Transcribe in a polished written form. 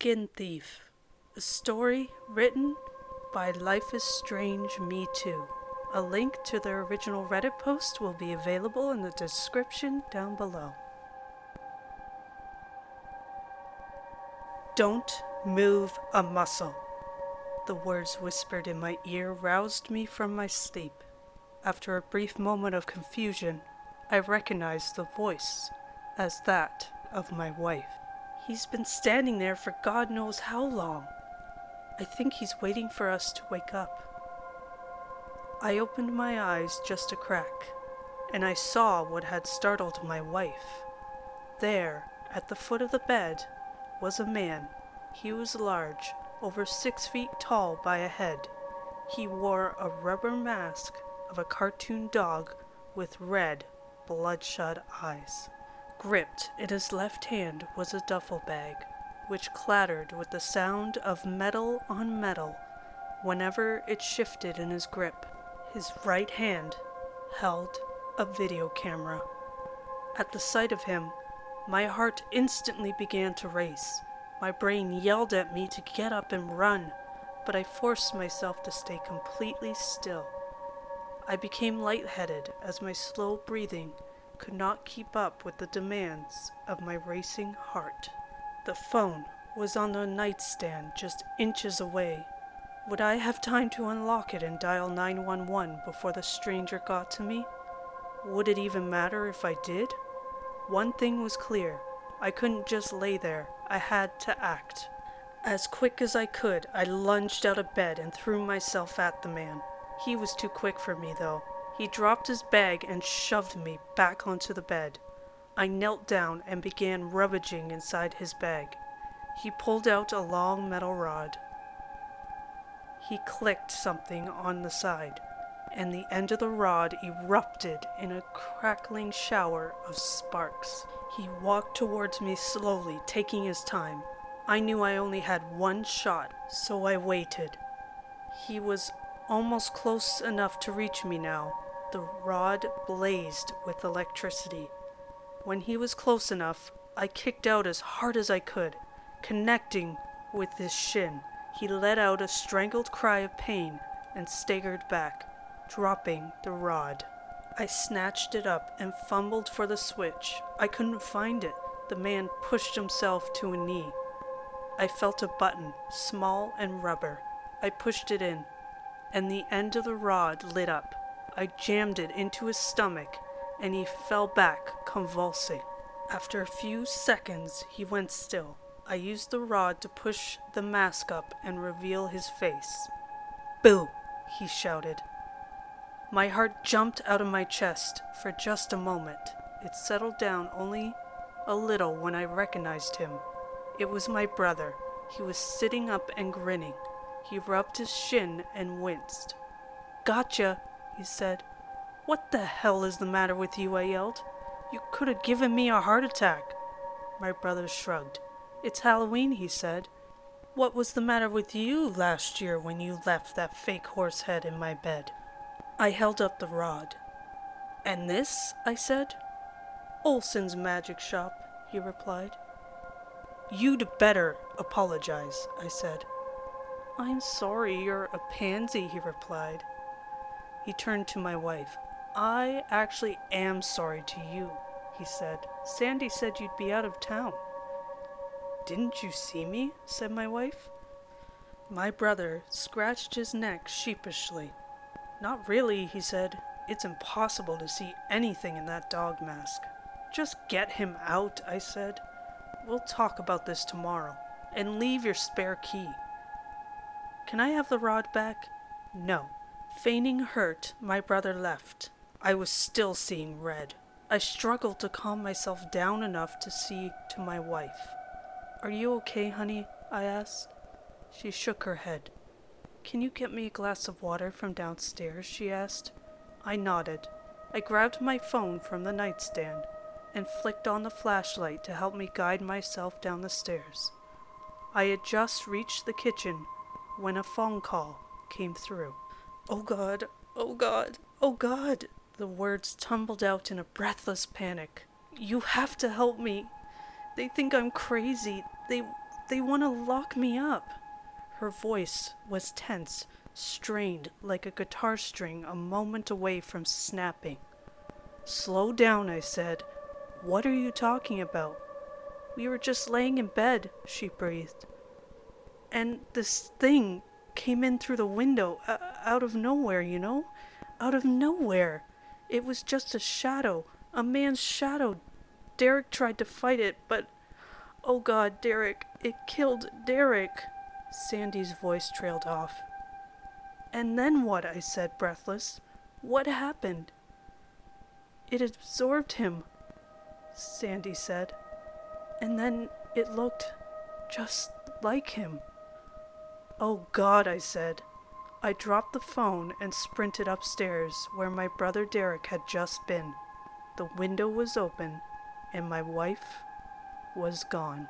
Skin Thief, a story written by lifeisstrangemetoo. A link to their original Reddit post will be available in the description down below. Don't move a muscle. The words whispered in my ear roused me from my sleep. After a brief moment of confusion, I recognized the voice as that of my wife. He's been standing there for God knows how long. I think he's waiting for us to wake up. I opened my eyes just a crack, and I saw what had startled my wife. There, at the foot of the bed, was a man. He was large, over 6 feet tall by a head. He wore a rubber mask of a cartoon dog with red, bloodshot eyes. Gripped in his left hand was a duffel bag, which clattered with the sound of metal on metal whenever it shifted in his grip. His right hand held a video camera. At the sight of him, my heart instantly began to race. My brain yelled at me to get up and run, but I forced myself to stay completely still. I became lightheaded as my slow breathing could not keep up with the demands of my racing heart. The phone was on the nightstand just inches away. Would I have time to unlock it and dial 911 before the stranger got to me? Would it even matter if I did? One thing was clear. I couldn't just lay there. I had to act. As quick as I could, I lunged out of bed and threw myself at the man. He was too quick for me, though. He dropped his bag and shoved me back onto the bed. I knelt down and began rummaging inside his bag. He pulled out a long metal rod. He clicked something on the side, and the end of the rod erupted in a crackling shower of sparks. He walked towards me slowly, taking his time. I knew I only had one shot, so I waited. He was almost close enough to reach me now. The rod blazed with electricity. When he was close enough, I kicked out as hard as I could, connecting with his shin. He let out a strangled cry of pain and staggered back, dropping the rod. I snatched it up and fumbled for the switch. I couldn't find it. The man pushed himself to a knee. I felt a button, small and rubber. I pushed it in, and the end of the rod lit up. I jammed it into his stomach, and he fell back, convulsing. After a few seconds, he went still. I used the rod to push the mask up and reveal his face. "Boo!" he shouted. My heart jumped out of my chest for just a moment. It settled down only a little when I recognized him. It was my brother. He was sitting up and grinning. He rubbed his shin and winced. "Gotcha," he said. "What the hell is the matter with you?" I yelled. "You could have given me a heart attack." My brother shrugged. "It's Halloween," he said. "What was the matter with you last year when you left that fake horse head in my bed?" I held up the rod. "And this?" I said. "Olson's magic shop," he replied. "You'd better apologize," I said. "I'm sorry, you're a pansy," he replied. He turned to my wife. "I actually am sorry to you," he said. "Sandy said you'd be out of town." "Didn't you see me?" said my wife. My brother scratched his neck sheepishly. "Not really," he said. "It's impossible to see anything in that dog mask." "Just get him out," I said. "We'll talk about this tomorrow. And leave your spare key." "Can I have the rod back?" "No." Feigning hurt, my brother left. I was still seeing red. I struggled to calm myself down enough to see to my wife. "Are you okay, honey?" I asked. She shook her head. "Can you get me a glass of water from downstairs?" she asked. I nodded. I grabbed my phone from the nightstand and flicked on the flashlight to help me guide myself down the stairs. I had just reached the kitchen when a phone call came through. "Oh God, oh God, oh God!" The words tumbled out in a breathless panic. "You have to help me. They think I'm crazy. They want to lock me up." Her voice was tense, strained like a guitar string a moment away from snapping. "Slow down," I said. "What are you talking about?" "We were just laying in bed," she breathed. "And this thing came in through the window, out of nowhere, you know? Out of nowhere. It was just a shadow, a man's shadow. Derek tried to fight it, but... oh God, Derek, it killed Derek." Sandy's voice trailed off. "And then what?" I said, breathless. "What happened?" "It absorbed him," Sandy said. "And then it looked just like him." "Oh God," I said. I dropped the phone and sprinted upstairs where my brother Derek had just been. The window was open, and my wife was gone.